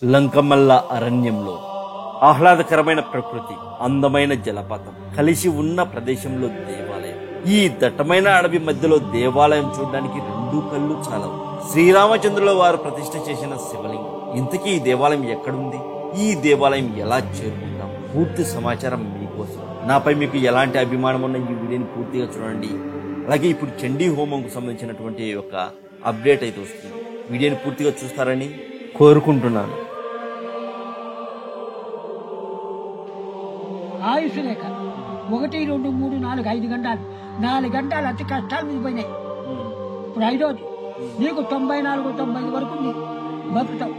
లంకమల్ల అరణ్యంలో ఆహ్లాదకరమైన ప్రకృతి, అందమైన జలపాతం కలిసి ఉన్న ప్రదేశంలో దేవాలయం. ఈ దట్టమైన అడవి మధ్యలో దేవాలయం చూడడానికి రెండు కళ్ళు చాలవు. శ్రీరామచంద్రుల వారు ప్రతిష్ఠ చేసిన శివలింగం. ఇంతకీ ఈ దేవాలయం ఎక్కడుంది? ఈ దేవాలయం ఎలా చేరుకుంటాం? పూర్తి సమాచారం మీకోసం. నాపై మీకు ఎలాంటి అభిమానం ఉన్న ఈ వీడియోని పూర్తిగా చూడండి. అలాగే ఇప్పుడు చండీ హోమంకు సంబంధించినటువంటి ఒక అప్డేట్ అయితే వస్తుంది. వీడియోని పూర్తిగా చూస్తారని కోరుకుంటున్నాను. ఆయుష్ రేఖ 1, 2, 3, 4, 5 గంటలు 4 గంటలు అతి కష్టాలు మిగిలిపోయినాయి. ఇప్పుడు 5వది. నీకు 94, 95 వరకు ఉంది. బతుకుతావు.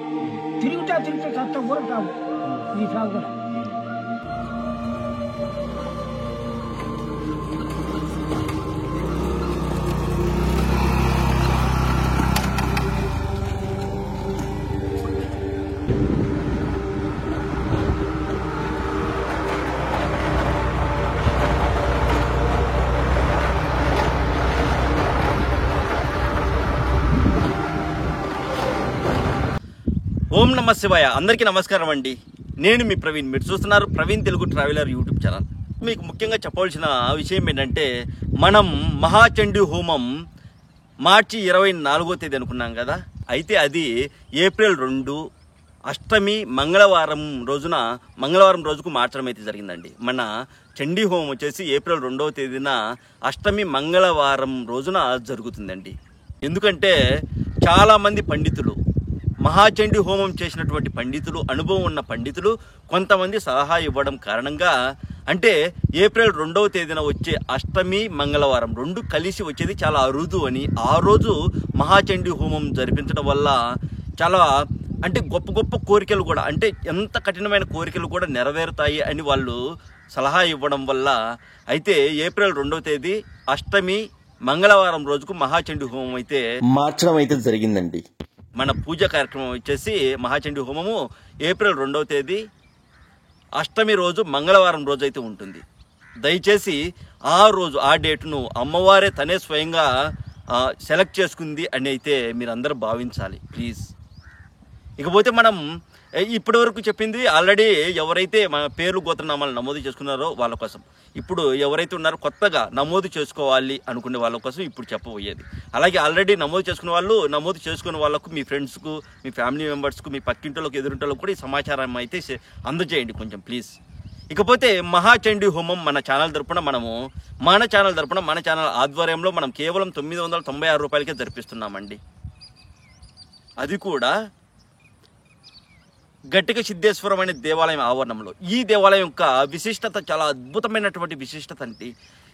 తిరుగుతా కష్టం కూడా సాగు. నీ సాగు కూడా. ఓం నమ శివాయ. అందరికీ నమస్కారం అండి. నేను మీ ప్రవీణ్. మీరు చూస్తున్నారు Praveen Telugu traveller YouTube channel. మీకు ముఖ్యంగా చెప్పవలసిన విషయం ఏంటంటే, మనం మహాచండీ హోమం మార్చి 24వ తేదీ అనుకున్నాం కదా. అయితే అది ఏప్రిల్ 2 అష్టమి మంగళవారం రోజుకు మార్చడం అయితే జరిగిందండి. మన చండీ హోమం వచ్చేసి ఏప్రిల్ 2వ తేదీన అష్టమి మంగళవారం రోజున జరుగుతుందండి. ఎందుకంటే చాలామంది పండితులు, మహాచండీ హోమం చేసినటువంటి పండితులు, అనుభవం ఉన్న పండితులు కొంతమంది సలహా ఇవ్వడం కారణంగా, అంటే ఏప్రిల్ 2వ తేదీన వచ్చే అష్టమి మంగళవారం 2 కలిసి వచ్చేది చాలా అరుదు అని, ఆ రోజు మహాచండీ హోమం జరిపించడం వల్ల చాలా అంటే గొప్ప గొప్ప కోరికలు కూడా, అంటే ఎంత కఠినమైన కోరికలు కూడా నెరవేరుతాయి అని వాళ్ళు సలహా ఇవ్వడం వల్ల, అయితే ఏప్రిల్ 2వ తేదీ అష్టమి మంగళవారం రోజుకు మహాచండీ హోమం అయితే మార్చడం అయితే జరిగిందండి. మన పూజ కార్యక్రమం వచ్చేసి మహాచండీ హోమము ఏప్రిల్ 2వ తేదీ అష్టమి రోజు మంగళవారం రోజు అయితే ఉంటుంది. దయచేసి ఆ రోజు ఆ డేట్ను అమ్మవారే తనే స్వయంగా సెలెక్ట్ చేసుకుంది అని అయితే మీరందరూ భావించాలి ప్లీజ్. ఇకపోతే మనం ఇప్పటి వరకు చెప్పింది ఆల్రెడీ ఎవరైతే మన పేర్లు గోత్రనామాలు నమోదు చేసుకున్నారో వాళ్ళ కోసం. ఇప్పుడు ఎవరైతే ఉన్నారో కొత్తగా నమోదు చేసుకోవాలి అనుకునే వాళ్ళ కోసం ఇప్పుడు చెప్పబోయేది. అలాగే ఆల్రెడీ నమోదు చేసుకున్న వాళ్ళు, నమోదు చేసుకున్న వాళ్ళకు, మీ ఫ్రెండ్స్కు, మీ ఫ్యామిలీ మెంబర్స్కు, మీ పక్కింటిలోకి ఎదురింటోళ్ళకు కూడా ఈ సమాచారం అయితే అందజేయండి కొంచెం ప్లీజ్. ఇకపోతే మహాచండీ హోమం మన ఛానల్ తరపున మన ఛానల్ ఆధ్వర్యంలో మనం కేవలం 996 రూపాయలకే జరిపిస్తున్నామండి. అది కూడా గట్టిక సిద్ధేశ్వరం అనే దేవాలయం ఆవరణంలో. ఈ దేవాలయం యొక్క విశిష్టత చాలా అద్భుతమైనటువంటి విశిష్టత అండి.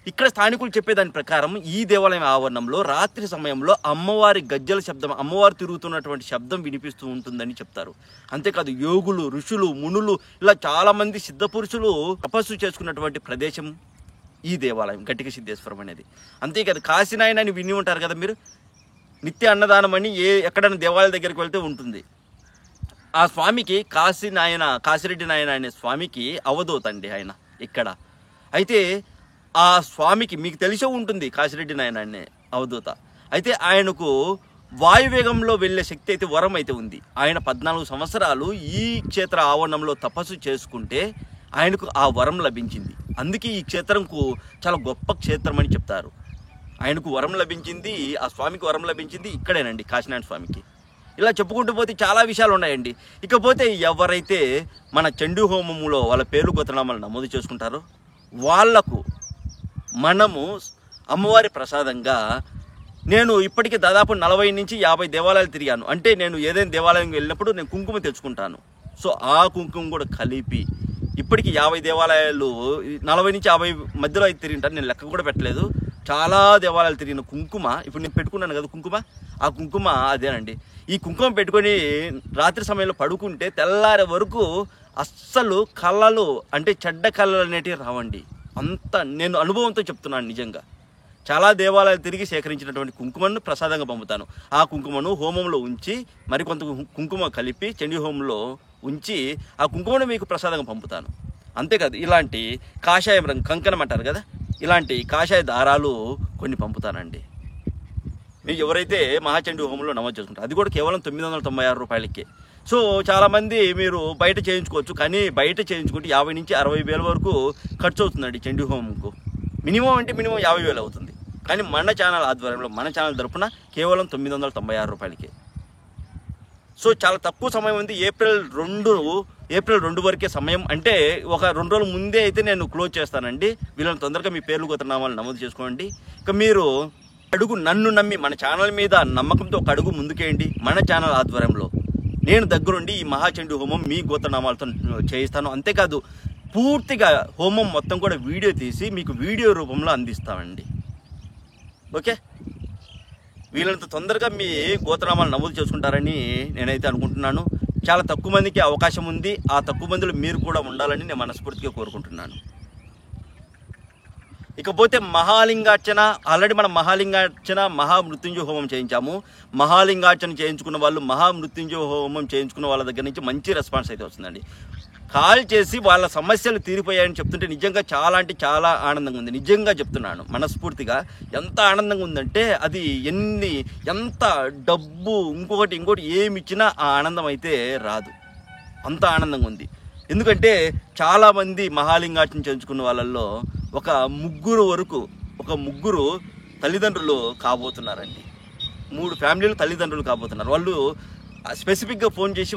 ఇక్కడ స్థానికులు చెప్పేదాని ప్రకారం ఈ దేవాలయం ఆవరణంలో రాత్రి సమయంలో అమ్మవారి గజ్జల శబ్దం, అమ్మవారు తిరుగుతున్నటువంటి శబ్దం వినిపిస్తూ ఉంటుందని చెప్తారు. అంతేకాదు యోగులు, ఋషులు, మునులు, ఇలా చాలామంది సిద్ధ పురుషులు తపస్సు చేసుకున్నటువంటి ప్రదేశం ఈ దేవాలయం గట్టిక సిద్ధేశ్వరం అనేది. అంతేకాదు కాశీనాయన అని విని ఉంటారు కదా మీరు. నిత్య అన్నదానం అని ఎక్కడైనా దేవాలయం దగ్గరికి వెళ్తే ఉంటుంది. ఆ స్వామికి కాశిరెడ్డి నాయన అనే స్వామికి అవధూత అండి ఆయన ఇక్కడ. అయితే ఆ స్వామికి మీకు తెలిసే ఉంటుంది కాశిరెడ్డి నాయన అనే అవధూత. అయితే ఆయనకు వాయువేగంలో వెళ్ళే శక్తి అయితే, వరం అయితే ఉంది. ఆయన 14 సంవత్సరాలు ఈ క్షేత్ర ఆవరణంలో తపస్సు చేసుకుంటే ఆయనకు ఆ వరం లభించింది. అందుకే ఈ క్షేత్రంకు చాలా గొప్ప క్షేత్రం అని చెప్తారు. ఆయనకు వరం లభించింది, ఆ స్వామికి వరం లభించింది ఇక్కడేనండి, కాశీనారాయణ స్వామికి. ఇలా చెప్పుకుంటూ పోతే చాలా విషయాలు ఉన్నాయండి. ఇకపోతే ఎవరైతే మన చండీ హోమములో వాళ్ళ పేర్లు గోత్రనామాలు నమోదు చేసుకుంటారో వాళ్లకు మనము అమ్మవారి ప్రసాదంగా, నేను ఇప్పటికీ దాదాపు 40 నుంచి 50 దేవాలయాలు తిరిగాను. అంటే నేను ఏదైనా దేవాలయం వెళ్ళినప్పుడు నేను కుంకుమ తెచ్చుకుంటాను. సో ఆ కుంకుమ కూడా కలిపి ఇప్పటికి 50 దేవాలయాలు, 40 నుంచి 50 మధ్యలో అయితే తిరిగింటాను. నేను లెక్క కూడా పెట్టలేదు. చాలా దేవాలయాలు తిరిగిన కుంకుమ ఇప్పుడు నేను పెట్టుకున్నాను కదా కుంకుమ, ఆ కుంకుమ అదేనండి. ఈ కుంకుమ పెట్టుకొని రాత్రి సమయంలో పడుకుంటే తెల్లారే వరకు అస్సలు కళ్ళలు, అంటే చెడ్డ కళ్ళలు అనేటివి రావండి. అంత నేను అనుభవంతో చెప్తున్నాను నిజంగా. చాలా దేవాలయాలు తిరిగి సేకరించినటువంటి కుంకుమను ప్రసాదంగా పంపుతాను. ఆ కుంకుమను హోమంలో ఉంచి మరికొంత కుంకుమ కలిపి చండీ హోమంలో ఉంచి ఆ కుంకుమను మీకు ప్రసాదంగా పంపుతాను. అంతేకాదు ఇలాంటి కాషాయం రంగు కంకణం అంటారు కదా, ఇలాంటి కాషాయ దారాలు కొన్ని పంపుతానండి. మీరు ఎవరైతే మహాచండీ హోమంలో నమోదు చేసుకుంటారు, అది కూడా కేవలం 996 రూపాయలకే. సో చాలామంది మీరు బయట చేయించుకోవచ్చు, కానీ బయట చేయించుకుంటే 50 నుంచి 60 వేల వరకు ఖర్చు అవుతుందండి చండీ హోమంకు. మినిమం అంటే మినిమం 50,000 అవుతుంది. కానీ మన ఛానల్ ఆధ్వర్యంలో మన ఛానల్ తరపున కేవలం 996 రూపాయలకే. సో చాలా తక్కువ సమయం ఉంది. ఏప్రిల్ 2 వరకే సమయం. అంటే ఒక 2 రోజుల ముందే అయితే నేను క్లోజ్ చేస్తానండి. వీళ్ళని తొందరగా మీ పేర్లు గోత్రనామాలు నమోదు చేసుకోండి. ఇక మీరు నన్ను నమ్మి మన ఛానల్ మీద నమ్మకంతో ఒక అడుగు ముందుకేయండి. మన ఛానల్ ఆధ్వర్యంలో నేను దగ్గరుండి ఈ మహాచండీ హోమం మీ గోత్రనామాలతో చేయిస్తాను. అంతేకాదు పూర్తిగా హోమం మొత్తం కూడా వీడియో తీసి మీకు వీడియో రూపంలో అందిస్తామండి. ఓకే, వీళ్ళంత తొందరగా మీ గోత్రనామాలు నమోదు చేసుకుంటారని నేనైతే అనుకుంటున్నాను. చాలా తక్కువ మందికి అవకాశం ఉంది. ఆ తక్కువ మందిలో మీరు కూడా ఉండాలని నేను మనస్ఫూర్తిగా కోరుకుంటున్నాను. ఇకపోతే మహాలింగార్చన, ఆల్రెడీ మనం మహాలింగార్చన మహామృత్యుంజయ హోమం చేయించాము. మహాలింగార్చన చేయించుకున్న వాళ్ళు, మహామృత్యుంజయ హోమం చేయించుకున్న వాళ్ళ దగ్గర నుంచి మంచి రెస్పాన్స్ అయితే వస్తుందండి. కాల్ చేసి వాళ్ళ సమస్యలు తీరిపోయాయని చెప్తుంటే నిజంగా చాలా అంటే చాలా ఆనందంగా ఉంది. నిజంగా చెప్తున్నాను మనస్ఫూర్తిగా. ఎంత ఆనందంగా ఉందంటే అది ఎంత డబ్బు ఇంకోటి ఏమి ఇచ్చినా ఆ ఆనందం అయితే రాదు. అంత ఆనందంగా ఉంది. ఎందుకంటే చాలామంది మహాలింగార్చన చేయించుకున్న వాళ్ళల్లో ఒక ముగ్గురు తల్లిదండ్రులు కాబోతున్నారండి. 3 ఫ్యామిలీలు తల్లిదండ్రులు కాబోతున్నారు. వాళ్ళు స్పెసిఫిక్గా ఫోన్ చేసి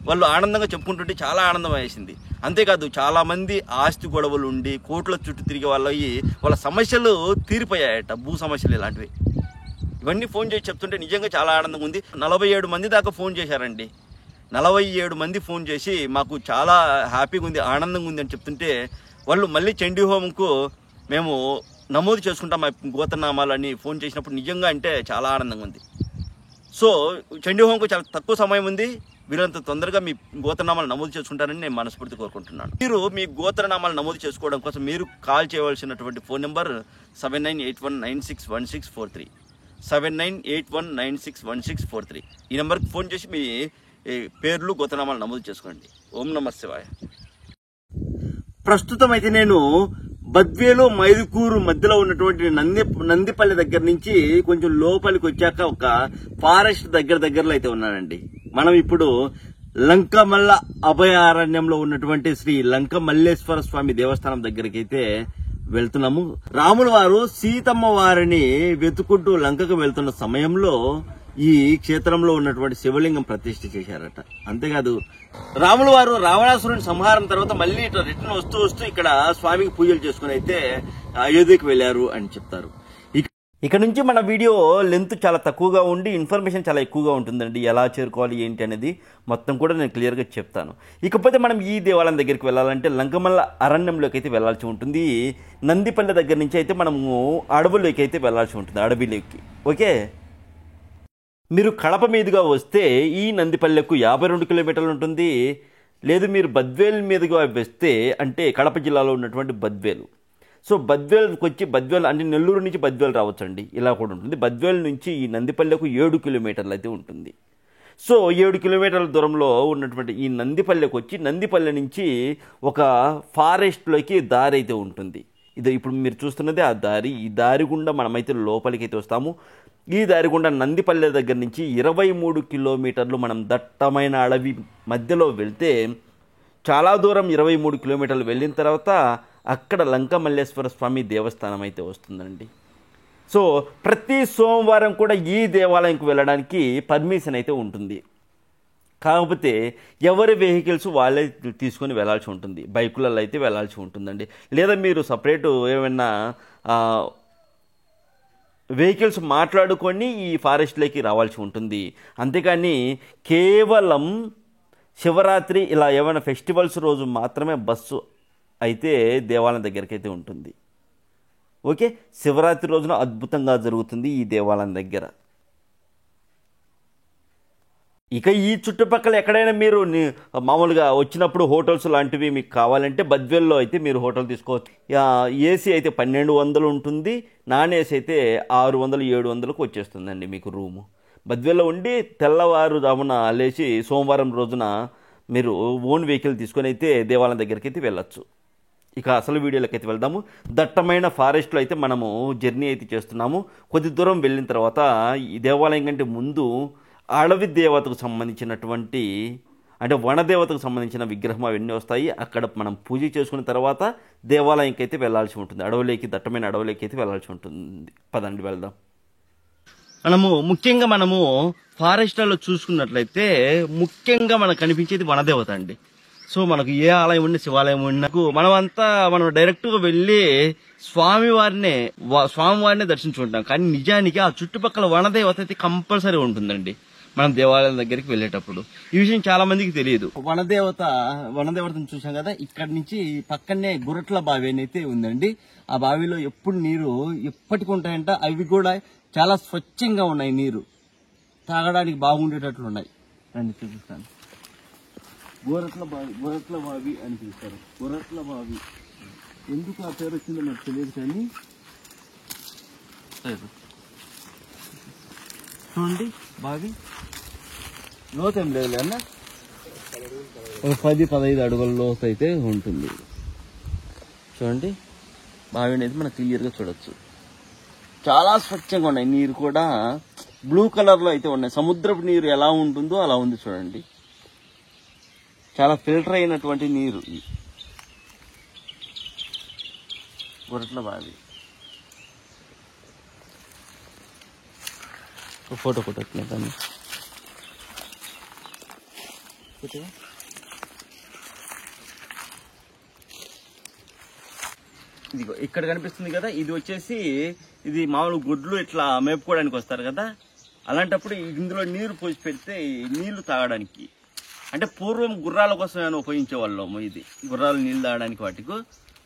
వాళ్ళు ఆనందంగా చెప్పుకుంటుంటే చాలా ఆనందం వేసింది. అంతేకాదు చాలామంది ఆస్తి గొడవలు ఉండి కోట్ల చుట్టూ తిరిగే వాళ్ళ సమస్యలు తీరిపోయాయట, భూ సమస్యలు ఇలాంటివి. ఇవన్నీ ఫోన్ చేసి చెప్తుంటే నిజంగా చాలా ఆనందంగా ఉంది. 47 మంది దాకా ఫోన్ చేశారండి. 47 మంది ఫోన్ చేసి మాకు చాలా హ్యాపీగా ఉంది, ఆనందంగా ఉంది అని చెప్తుంటే వాళ్ళు మళ్ళీ చండీ హోమంకు మేము నమోదు చేసుకుంటాం మా గోత్రనామాలు అని ఫోన్ చేసినప్పుడు నిజంగా అంటే చాలా ఆనందంగా ఉంది. సో చండీ హోమంకు చాలా తక్కువ సమయం ఉంది. వీరంత తొందరగా మీ గోత్రనామాలు నమోదు చేసుకుంటారని నేను మనస్ఫూర్తి కోరుకుంటున్నాను. మీరు మీ గోత్రనామాలు నమోదు చేసుకోవడం కోసం మీరు కాల్ చేయవలసినటువంటి ఫోన్ నెంబర్ 7981961643 7981961643. ఈ నెంబర్కి ఫోన్ చేసి మీ పేర్లు గోత్రనామాలు నమోదు చేసుకోండి. ఓం నమః శివాయ. ప్రస్తుతం అయితే నేను బద్వేలు మైదుకూరు మధ్యలో ఉన్నటువంటి నందిపల్లి దగ్గర నుంచి కొంచెం లోపలికి వచ్చాక ఒక ఫారెస్ట్ దగ్గరలో అయితే ఉన్నానండి. మనం ఇప్పుడు లంకమల్ల అభయారణ్యంలో ఉన్నటువంటి శ్రీ లంక మల్లేశ్వర స్వామి దేవస్థానం దగ్గరికి అయితే వెళ్తున్నాము. రాముల వారు సీతమ్మ వారిని వెతుకుంటూ లంకకు వెళ్తున్న సమయంలో ఈ క్షేత్రంలో ఉన్నటువంటి శివలింగం ప్రతిష్ఠ చేశారట. అంతేకాదు రాముల వారు రావణాసురుని సంహారం తర్వాత మళ్ళీ ఇట్లా రిటర్న్ వస్తూ ఇక్కడ స్వామికి పూజలు చేసుకుని అయితే అయోధ్యకి వెళ్లారు అని చెప్తారు. ఇక నుంచి మన వీడియో లెంత్ చాలా తక్కువగా ఉండి ఇన్ఫర్మేషన్ చాలా ఎక్కువగా ఉంటుందండి. ఎలా చేరుకోవాలి ఏంటి అనేది మొత్తం కూడా నేను క్లియర్గా చెప్తాను. ఇకపోతే మనం ఈ దేవాలయం దగ్గరికి వెళ్ళాలంటే లంకమల్ల అరణ్యంలోకి అయితే వెళ్లాల్సి ఉంటుంది. నందిపల్లి దగ్గర నుంచి అయితే మనము అడవుల్లోకి అయితే వెళ్లాల్సి ఉంటుంది, అడవిలోకి. ఓకే, మీరు కడప మీదుగా వస్తే ఈ నందిపల్లెకు 52 కిలోమీటర్లు ఉంటుంది. లేదు మీరు బద్వేల్ మీదుగా వస్తే అంటే కడప జిల్లాలో ఉన్నటువంటి బద్వేలు. సో బద్వేల్కి వచ్చి అంటే నెల్లూరు నుంచి బద్వేలు రావచ్చండి, ఇలా కూడా ఉంటుంది. బద్వేల్ నుంచి ఈ నందిపల్లెకు 7 కిలోమీటర్లు అయితే ఉంటుంది. సో 7 కిలోమీటర్ల దూరంలో ఉన్నటువంటి ఈ నందిపల్లెకు వచ్చి నందిపల్లె నుంచి ఒక ఫారెస్ట్లోకి దారి అయితే ఉంటుంది. ఇది ఇప్పుడు మీరు చూస్తున్నది ఆ దారి. ఈ దారి గుండా మనమైతే లోపలికి అయితే వస్తాము. ఈ దారి గుండా నందిపల్లె దగ్గర నుంచి 23 కిలోమీటర్లు మనం దట్టమైన అడవి మధ్యలో వెళ్తే చాలా దూరం 23 కిలోమీటర్లు వెళ్ళిన తర్వాత అక్కడ లంక మల్లేశ్వర స్వామి దేవస్థానం అయితే వస్తుందండి. సో ప్రతి సోమవారం కూడా ఈ దేవాలయంకు వెళ్ళడానికి పర్మిషన్ అయితే ఉంటుంది. కాకపోతే ఎవరి వెహికల్స్ వాళ్ళే తీసుకొని వెళ్ళాల్సి ఉంటుంది. బైకులలో అయితే వెళ్ళాల్సి ఉంటుందండి. లేదా మీరు సపరేటు ఏమైనా వెహికల్స్ మాట్లాడుకొని ఈ ఫారెస్ట్లోకి రావాల్సి ఉంటుంది. అంతేకాని కేవలం శివరాత్రి ఇలా ఏమైనా ఫెస్టివల్స్ రోజు మాత్రమే బస్సు అయితే దేవాలయం దగ్గరికి అయితే ఉంటుంది. ఓకే, శివరాత్రి రోజున అద్భుతంగా జరుగుతుంది ఈ దేవాలయం దగ్గర. ఇక ఈ చుట్టుపక్కల ఎక్కడైనా మీరు మామూలుగా వచ్చినప్పుడు హోటల్స్ లాంటివి మీకు కావాలంటే బద్వేల్లో అయితే మీరు హోటల్ తీసుకోవచ్చు. ఏసీ అయితే 1200 ఉంటుంది, నాన్ ఏసీ అయితే 600-700కు వచ్చేస్తుందండి మీకు రూము. బద్వేల్లో ఉండి తెల్లవారుజామున లేచి సోమవారం రోజున మీరు ఓన్ వెహికల్ తీసుకొని అయితే దేవాలయం దగ్గరికి అయితే వెళ్ళచ్చు. ఇక అసలు వీడియోలోకి అయితే వెళ్దాము. దట్టమైన ఫారెస్ట్లో అయితే మనము జర్నీ అయితే చేస్తున్నాము. కొద్ది దూరం వెళ్ళిన తర్వాత ఈ దేవాలయం కంటే ముందు అడవి దేవతకు సంబంధించినటువంటి అంటే వనదేవతకు సంబంధించిన విగ్రహం అవన్నీ వస్తాయి. అక్కడ మనం పూజ చేసుకున్న తర్వాత దేవాలయంకి అయితే వెళ్ళాల్సి ఉంటుంది. అడవులోకి, దట్టమైన అడవులోకి అయితే వెళ్ళాల్సి ఉంటుంది. పదండి వెళ్దాం. మనము ఫారెస్ట్లో చూసుకున్నట్లయితే ముఖ్యంగా మనకు కనిపించేది వనదేవత అండి. సో మనకు ఏ ఆలయం ఉండి శివాలయం ఉన్నకు మనం డైరెక్ట్గా వెళ్ళి స్వామివారినే దర్శించుకుంటాం. కానీ నిజానికి ఆ చుట్టుపక్కల వనదేవత అయితే కంపల్సరీ ఉంటుందండి మనం దేవాలయం దగ్గరికి వెళ్ళేటప్పుడు. ఈ విషయం చాలా మందికి తెలియదు. వనదేవతను చూసాం కదా, ఇక్కడ నుంచి పక్కనే గురట్ల బావి అయితే ఉందండి. ఆ బావిలో ఎప్పుడు నీరు ఎప్పటికి ఉంటాయంట. అవి కూడా చాలా స్వచ్ఛంగా ఉన్నాయి, నీరు తాగడానికి బాగుండేటట్లు ఉన్నాయి. రండి చూపిస్తాను. గోరట్ల బావి అని పిలుస్తారు. గోరట్ల బావి ఎందుకు ఆ పేరు వచ్చిందో నాకు తెలియదు, కానీ చూడండి బావి లోతేం లేదు అన్న, ఒక 10-15 అడుగుల లోతు అయితే ఉంటుంది. చూడండి బావి అనేది మనం క్లియర్గా చూడొచ్చు. చాలా స్వచ్ఛంగా ఉన్నాయి, నీరు కూడా బ్లూ కలర్లో అయితే ఉన్నాయి. సముద్రపు నీరు ఎలా ఉంటుందో అలా ఉంది చూడండి. చాలా ఫిల్టర్ అయినటువంటి నీరు. గొరట్ల బావి ఫోటో కొట్టట్లేదు దాన్ని. ఇదిగో ఇక్కడ కనిపిస్తుంది కదా, ఇది వచ్చేసి ఇది మామూలు గుడ్లు ఇట్లా మేపుకోవడానికి వస్తారు కదా, అలాంటప్పుడు ఇందులో నీరు పోసి పెడితే నీళ్లు తాగడానికి, అంటే పూర్వం గుర్రాల కోసం ఏమైనా ఉపయోగించే వాళ్ళము. ఇది గుర్రాలు నీళ్ళు తాగడానికి వాటికి.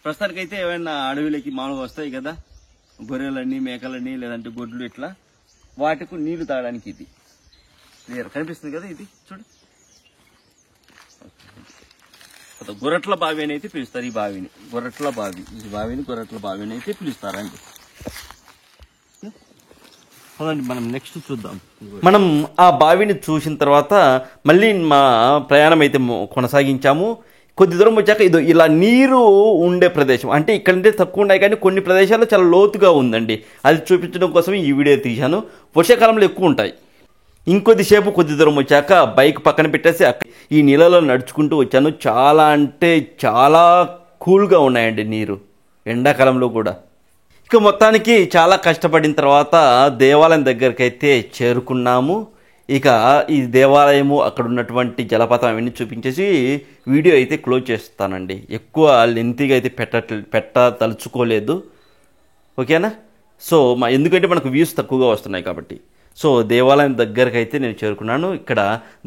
ప్రస్తుతానికి అయితే ఏమైనా అడవిలోకి మామూలుగా వస్తాయి కదా, గొర్రెలని, మేకలని, లేదంటే గొడ్లు, ఇట్లా వాటికి నీళ్లు తాగడానికి ఇది క్లియర్ కనిపిస్తుంది కదా. ఇది చూడు, గొర్రెట్ల బావి అని అయితే పిలుస్తారు. ఈ బావిని గొర్రెట్ల బావి, ఈ బావిని గొర్రెట్ల బావి అని అయితే పిలుస్తారండి. మనం నెక్స్ట్ చూద్దాం. మనం ఆ బావిని చూసిన తర్వాత మళ్ళీ మా ప్రయాణం అయితే కొనసాగించాము. కొద్ది దూరం వచ్చాక ఇది ఇలా నీరు ఉండే ప్రదేశం, అంటే ఇక్కడంటే తక్కువ ఉన్నాయి కానీ కొన్ని ప్రదేశాల్లో చాలా లోతుగా ఉందండి. అది చూపించడం కోసం ఈ వీడియో తీశాను. వర్షాకాలంలో ఎక్కువ ఉంటాయి. ఇంకొద్దిసేపు కొద్ది దూరం వచ్చాక బైక్ పక్కన పెట్టేసి ఈ నీళ్ళలో నడుచుకుంటూ వచ్చాను. చాలా అంటే చాలా కూల్గా ఉన్నాయండి నీరు, ఎండాకాలంలో కూడా. ఇక మొత్తానికి చాలా కష్టపడిన తర్వాత దేవాలయం దగ్గరికి అయితే చేరుకున్నాము. ఇక ఈ దేవాలయము, అక్కడ ఉన్నటువంటి జలపాతం అవన్నీ చూపించేసి వీడియో అయితే క్లోజ్ చేస్తానండి. ఎక్కువ లెంతీగా అయితే పెట్టదలుచుకోలేదు, ఓకేనా. సో ఎందుకంటే మనకు వ్యూస్ తక్కువగా వస్తున్నాయి కాబట్టి. సో దేవాలయం దగ్గరికి అయితే నేను చేరుకున్నాను. ఇక్కడ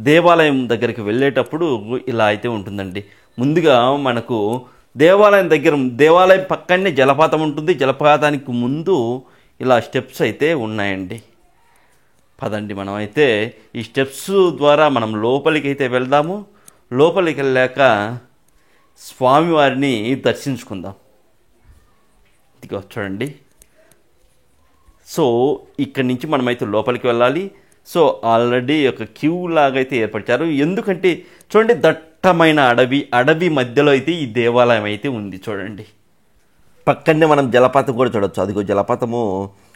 దేవాలయం దగ్గరికి వెళ్ళేటప్పుడు ఇలా అయితే ఉంటుందండి. ముందుగా మనకు దేవాలయం పక్కనే జలపాతం ఉంటుంది. జలపాతానికి ముందు ఇలా స్టెప్స్ అయితే ఉన్నాయండి. పదండి మనం అయితే ఈ స్టెప్స్ ద్వారా మనం లోపలికి అయితే వెళ్దాము. లోపలికి వెళ్ళాక స్వామివారిని దర్శించుకుందాం. ఇదిగో చూడండి. సో ఇక్కడి నుంచి మనమైతే లోపలికి వెళ్ళాలి. సో ఆల్రెడీ ఒక క్యూ లాగా అయితే ఏర్పరిచారు. ఎందుకంటే చూడండి, దట్టమైన అడవి మధ్యలో అయితే ఈ దేవాలయం అయితే ఉంది. చూడండి పక్కనే మనం జలపాతం కూడా చూడొచ్చు. అదిగో జలపాతము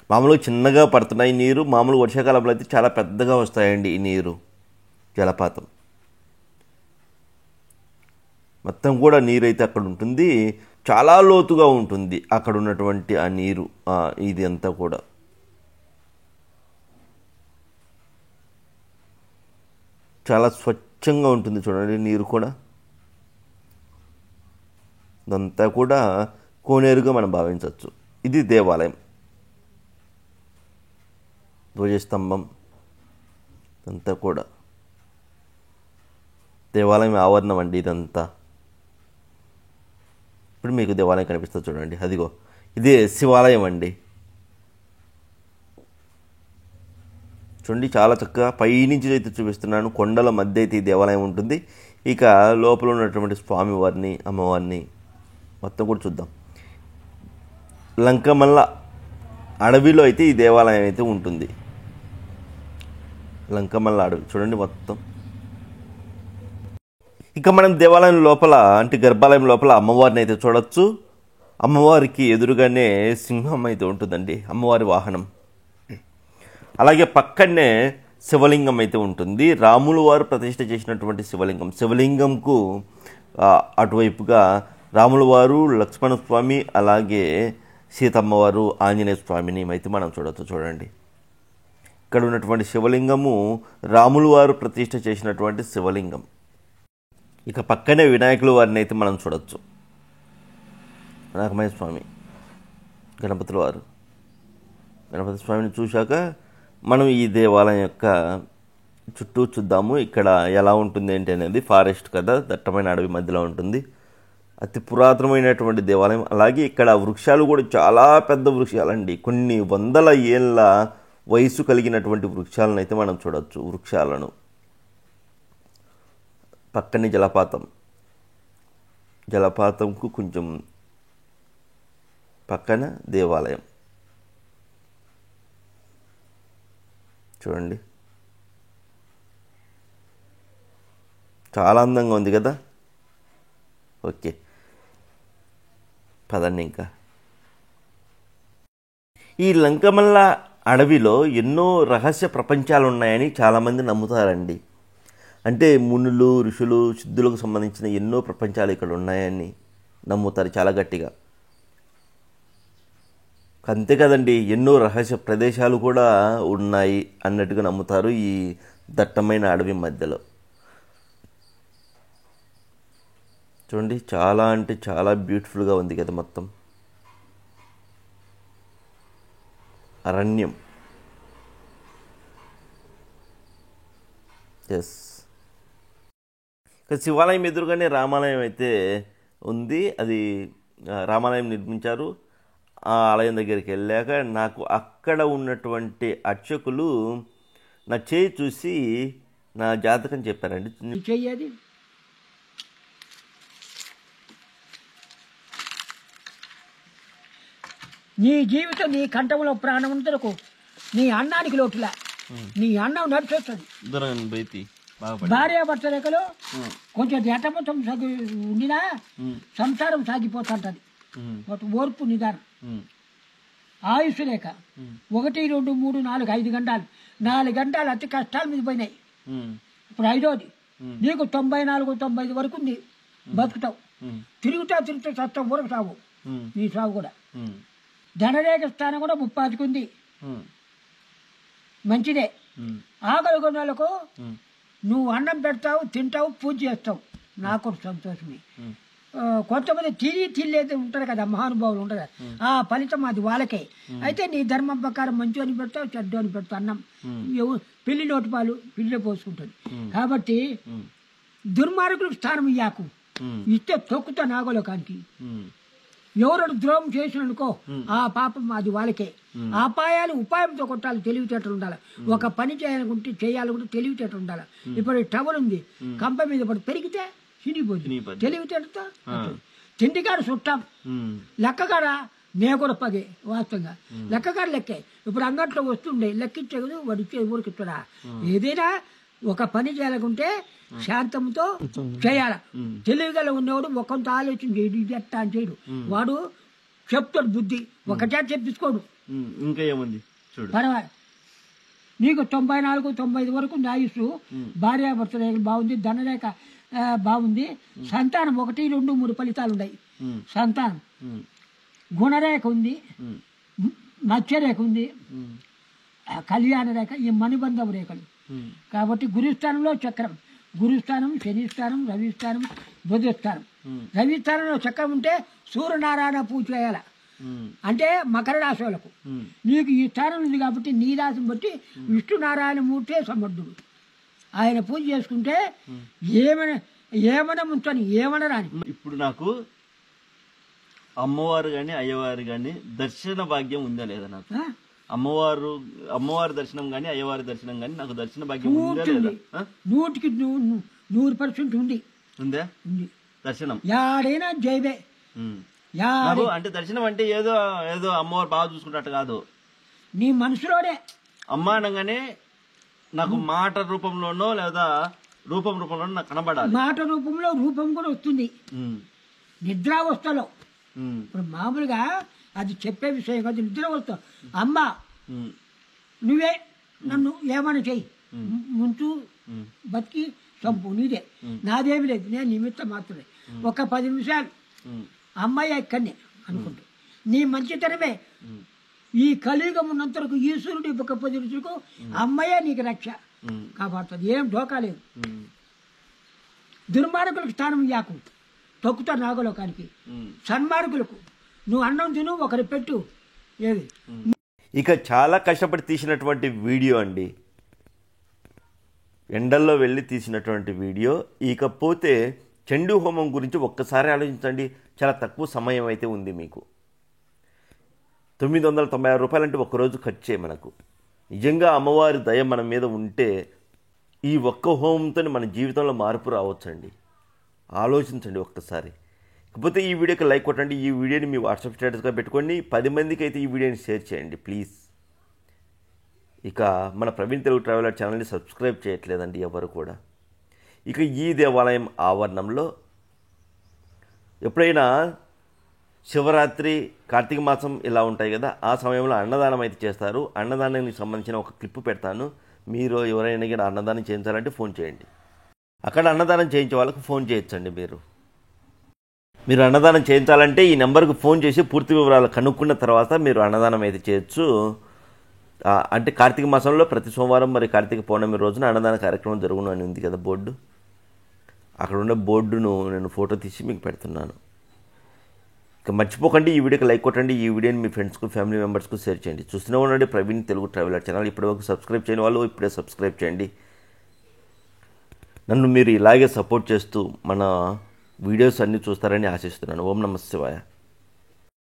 మామూలుగా చిన్నగా పడుతున్నాయి నీరు. మామూలు వర్షాకాలంలో అయితే చాలా పెద్దగా వస్తాయండి ఈ నీరు. జలపాతం మొత్తం కూడా నీరు అయితే అక్కడ ఉంటుంది. చాలా లోతుగా ఉంటుంది అక్కడ ఉన్నటువంటి ఆ నీరు. ఇది అంతా కూడా చాలా స్వచ్ఛంగా ఉంటుంది చూడండి నీరు కూడా. ఇదంతా కూడా కోనేరుగా మనం భావించవచ్చు. ఇది దేవాలయం. ధ్వజస్తంభం ఇదంతా కూడా దేవాలయం ఆవరణం అండి ఇదంతా. ఇప్పుడు మీకు దేవాలయం కనిపిస్తుంది చూడండి. అదిగో ఇదే శివాలయం అండి. చూడండి చాలా చక్కగా పైనుంచి అయితే చూపిస్తున్నాను. కొండల మధ్య అయితే ఈ దేవాలయం ఉంటుంది. ఇక లోపల ఉన్నటువంటి స్వామివారిని, అమ్మవారిని మొత్తం కూడా చూద్దాం. లంకమల్ల అడవిలో అయితే ఈ దేవాలయం అయితే ఉంటుంది. లంకమల్ల అడవి చూడండి మొత్తం. ఇక మనం దేవాలయం లోపల అంటే గర్భాలయం లోపల అమ్మవారిని అయితే చూడొచ్చు. అమ్మవారికి ఎదురుగానే సింహం అయితే ఉంటుందండి, అమ్మవారి వాహనం. అలాగే పక్కనే శివలింగం అయితే ఉంటుంది. రాములు వారు ప్రతిష్ఠ చేసినటువంటి శివలింగం. శివలింగంకు అటువైపుగా రాముల వారు, లక్ష్మణస్వామి, అలాగే సీతమ్మవారు, ఆంజనేయ స్వామిని అయితే మనం చూడవచ్చు. చూడండి, ఇక్కడ ఉన్నటువంటి శివలింగము రాములు వారు ప్రతిష్ఠ చేసినటువంటి శివలింగం. ఇక పక్కనే వినాయకుల వారిని అయితే మనం చూడవచ్చు. నాగమయ్య స్వామి, గణపతుల వారు. గణపతి స్వామిని చూశాక మనం ఈ దేవాలయం యొక్క చుట్టూ చూద్దాము. ఇక్కడ ఎలా ఉంటుంది ఏంటి అనేది. ఫారెస్ట్ కదా, దట్టమైన అడవి మధ్యలో ఉంటుంది. అతి పురాతనమైనటువంటి దేవాలయం. అలాగే ఇక్కడ వృక్షాలు కూడా చాలా పెద్ద వృక్షాలండి. కొన్ని వందల ఏళ్ళ వయసు కలిగినటువంటి వృక్షాలను అయితే మనం చూడవచ్చు. వృక్షాలను పక్కనే జలపాతంకు కొంచెం పక్కన దేవాలయం. చూడండి, చాలా అందంగా ఉంది కదా. ఓకే, పదండి. ఇంకా ఈ లంకమల్ల అడవిలో ఎన్నో రహస్య ప్రపంచాలు ఉన్నాయని చాలామంది నమ్ముతారండి. అంటే మునులు, ఋషులు, సిద్ధులకు సంబంధించిన ఎన్నో ప్రపంచాలు ఇక్కడ ఉన్నాయని నమ్ముతారు చాలా గట్టిగా. అంతే కదండి, ఎన్నో రహస్య ప్రదేశాలు కూడా ఉన్నాయి అన్నట్టుగా నమ్ముతారు ఈ దట్టమైన అడవి మధ్యలో. చూడండి, చాలా అంటే చాలా బ్యూటిఫుల్గా ఉంది కదా. మొత్తం అరణ్యం. ఎస్, ఇక శివాలయం ఎదురుగానే రామాలయం అయితే ఉంది. అది రామాలయం నిర్మించారు. ఆ ఆలయం దగ్గరికి వెళ్ళాక నాకు అక్కడ ఉన్నటువంటి అర్చకులు నా చేయి చూసి నా జాతకం చెప్పారండి. చెయ్యేది నీ జీవితం, నీ కంఠంలో ప్రాణం ఉందరకు నీ అన్నానికి లోటులా, నీ అన్నం నడిచొస్తుంది. భార్యాభర్త రేఖలో కొంచెం ఎటమొత్తం ఉండినా సంసారం సాగిపోతుంటది. ఓర్పు, నిదానం. ఆయుష్ రేఖ 1, 2, 3, 4, 5 గంటలు. 4 గంటలు అతి కష్టాల మీద పోయినాయి. ఇప్పుడు 5వది. నీకు 94, 95 వరకు బతుకుతావు. తిరుగుతా సత్తం ఊరకు సాగు. నీ సాగు కూడా. ధనరేఖ స్థానం కూడా 30కి ఉంది. మంచిదే. ఆకలి కొన్నాళ్ళకు నువ్వు అన్నం పెడతావు, తింటావు, పూజ చేస్తావు. నాకు సంతోషమే. కొంతమంది తినేది ఉంటారు కదా, మహానుభావులు ఉంటారు కదా, ఆ ఫలితం అది వాళ్ళకే. అయితే నీ ధర్మం ప్రకారం మంచి అని పెడతావు, చెడ్డు అని పెడతావు. అన్నం పిల్లి నోటి పాలు పిల్లి పోసుకుంటుంది. కాబట్టి దుర్మార్గులకు స్థానం ఇయ్యాకు. ఇస్తే తొక్కుతా నాగలోకానికి. ఎవరు ద్రోహం చేసిననుకో ఆ పాపం అది వాళ్ళకే. అపాయాలు ఉపాయంతో కొట్టాలి. తెలివితేటలు ఉండాలి. ఒక పని చేయాలనుకుంటే చేయాలనుకుంటే తెలివితేటలు ఉండాలి. ఇప్పుడు టవల్ ఉంది, కంప మీద పడి పెరిగితే చినిగిపోతుంది. తెలివితేటతో తిండికాడ చుట్టాం, లెక్కగాడ నేకూడ పగే. వాస్తవంగా లెక్కగాడ లెక్కే. ఇప్పుడు అంగట్లో వస్తుండే లెక్కించదు, వాడిచ్చే ఊరికిస్తాడా? ఏదైనా ఒక పని చేయాలనుకుంటే శాంతంతో చేయాల. తెలివిగల ఉన్నవాడు ఒకంత ఆలోచన చేయడు, ఇది ఎట్టా అని చేయడు. వాడు చెప్తాడు బుద్ధి, ఒకటే చెప్పించుకోడు. ఇంకా ఏముంది పర్వాలేదు. నీకు 94, 95 వరకు ఆయుష్. భార్యాభర్త రేఖ బాగుంది. ధనరేఖ బాగుంది. సంతానం 1, 2, 3 ఫలితాలు ఉన్నాయి. సంతానం గుణరేఖ ఉంది, మత్స్యరేఖ ఉంది, కళ్యాణ రేఖ, ఈ మణిబంధం రేఖలు. కాబట్టి గురుస్థానంలో చక్రం. గురుస్థానం, శనిస్థానం, రవిస్థానం, బుధస్థానం. రవిస్థానంలో చక్రం ఉంటే సూర్యనారాయణ పూజ చేయాల. అంటే మకర రాశి వాళ్ళకు. నీకు ఈ స్థానం ఉంది కాబట్టి నీ రాశిని బట్టి విష్ణునారాయణ మూర్తే సమర్థుడు. ఆయన పూజ చేసుకుంటే ఏమన్నా ముంచని ఏమన్నా రాని. ఇప్పుడు నాకు అమ్మవారు కానీ అయ్యవారు కానీ దర్శన భాగ్యం ఉందా లేదా? నాకు అమ్మవారి దర్శనం కానీ అయ్యవారి దర్శనం కానీ నాకు దర్శన భాగ్యం ఉందా లేదా? 100కి 100% ఉంది. ఉందా? ఉంది దర్శనం. యాడైనా జైవే. అంటే దర్శనం అంటే ఏదో ఏదో అమ్మవారు బాగా చూసుకున్నట్టు కాదు, నీ మనసులోనే. అమ్మ అనగానే నాకు మాట రూపంలోనో లేదా రూపంలోనో నాకు కనబడాలి. మాట రూపంలో రూపం కూడా వస్తుంది. నిద్రావస్థలో. ఇప్పుడు మామూలుగా అది చెప్పే విషయం కాదు. నిద్రావస్థ. అమ్మ నువ్వే నన్ను ఏమని చెయ్యి, ముంచు బతికి చంపు నీదే, నాదేమి లేదు, నేను నిమిత్తం మాత్రమే. ఒక 10 నిమిషాలు అమ్మాయి ఇక్కడనే అనుకుంటా నీ మంచితనమే ఈ కలియుగం ఉన్నంతరకు ఈశ్వరుడి ఒక 10 రోజులకు అమ్మాయే నీకు రక్ష కాపాడుతుంది. ఏం ఢోకా లేదు. దుర్మార్గులకు స్థానం ఇయ్యాకు, తొక్కుతారు నాగలోకానికి. సన్మార్గులకు నువ్వు అన్నం తిను, ఒకరి పెట్టు. ఏది ఇక చాలా కష్టపడి తీసినటువంటి వీడియో అండి, ఎండల్లో వెళ్ళి తీసినటువంటి వీడియో. ఇకపోతే చండీ హోమం గురించి ఒక్కసారి ఆలోచించండి. చాలా తక్కువ సమయం అయితే ఉంది మీకు. 996 రూపాయలంటే ఒక్కరోజు ఖర్చే మనకు. నిజంగా అమ్మవారి దయ మన మీద ఉంటే ఈ ఒక్క హోమంతో మన జీవితంలో మార్పు రావచ్చండి. ఆలోచించండి ఒక్కసారి. ఇకపోతే ఈ వీడియోకి లైక్ కొట్టండి. ఈ వీడియోని మీ వాట్సాప్ స్టేటస్గా పెట్టుకోండి. 10 మందికి అయితే ఈ వీడియోని షేర్ చేయండి ప్లీజ్. ఇక మన ప్రవీణ్ తెలుగు ట్రావెలర్ ఛానల్ని సబ్స్క్రైబ్ చేయట్లేదండి ఎవరు కూడా. ఇక ఈ దేవాలయం ఆవరణంలో ఎప్పుడైనా శివరాత్రి, కార్తీక మాసం ఇలా ఉంటాయి కదా, ఆ సమయంలో అన్నదానం అయితే చేస్తారు. అన్నదానానికి సంబంధించిన ఒక క్లిప్ పెడతాను. మీరు ఎవరైనా కూడా అన్నదానం చేయించాలంటే ఫోన్ చేయండి. అక్కడ అన్నదానం చేయించే వాళ్ళకు ఫోన్ చేయొచ్చండి. మీరు అన్నదానం చేయించాలంటే ఈ నెంబర్కి ఫోన్ చేసి పూర్తి వివరాలు కనుక్కున్న తర్వాత మీరు అన్నదానం అయితే చేయొచ్చు. అంటే కార్తీక మాసంలో ప్రతి సోమవారం మరి కార్తీక పౌర్ణమి రోజున అన్నదాన కార్యక్రమం జరుగును అని ఉంది కదా బోర్డు. అక్కడ ఉన్న బోర్డును నేను ఫోటో తీసి మీకు పెడుతున్నాను. ఇక మర్చిపోకండి, ఈ వీడియోకి లైక్ కొట్టండి. ఈ వీడియోని మీ ఫ్రెండ్స్కు, ఫ్యామిలీ మెంబర్స్కు షేర్ చేయండి. చూస్తూనే ఉండండి ప్రవీణ్ తెలుగు ట్రావెలర్ ఛానల్. ఇప్పటివరకు సబ్స్క్రైబ్ చేయని వాళ్ళు ఇప్పుడే సబ్స్క్రైబ్ చేయండి. నన్ను మీరు ఇలాగే సపోర్ట్ చేస్తూ మన వీడియోస్ అన్నీ చూస్తారని ఆశిస్తున్నాను. ఓం నమః శివాయ.